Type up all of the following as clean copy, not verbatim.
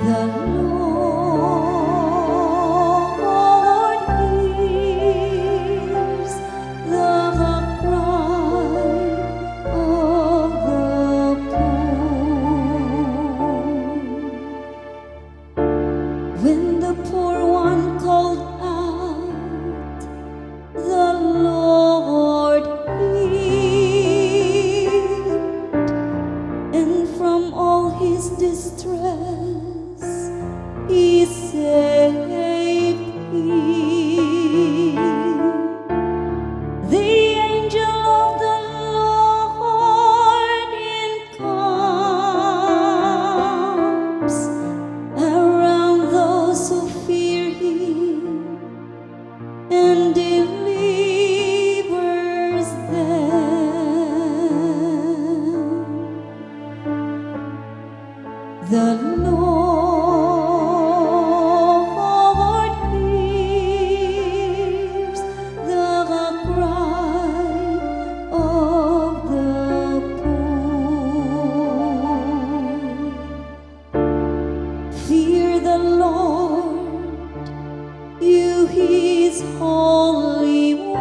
The Lord hears the cry of the poor. When the poor one called out, the Lord heard, and from all his distress He saved him. The angel of the Lord encamps around those who fear Him and delivers them. The Lord hears the cry of the poor. Fear the Lord, you His holy ones,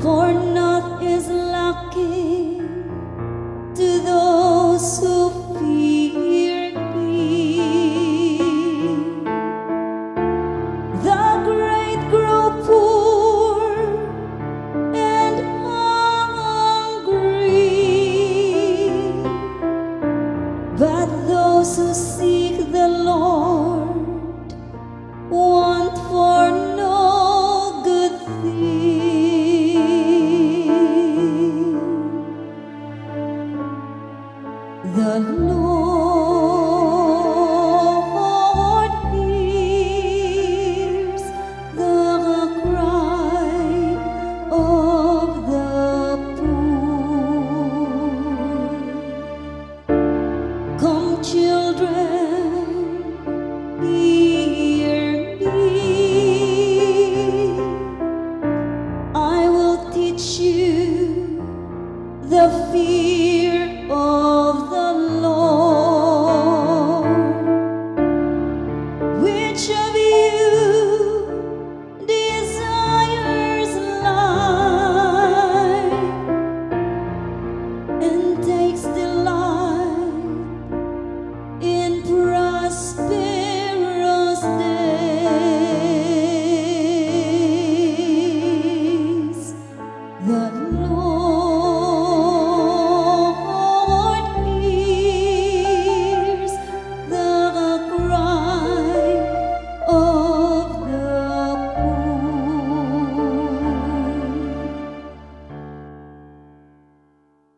for naught is lacking to those who fear Him. The great grow poor and hungry, but those who seek the Lord want for no good thing. The Lord hears the cry of the poor. Come, children,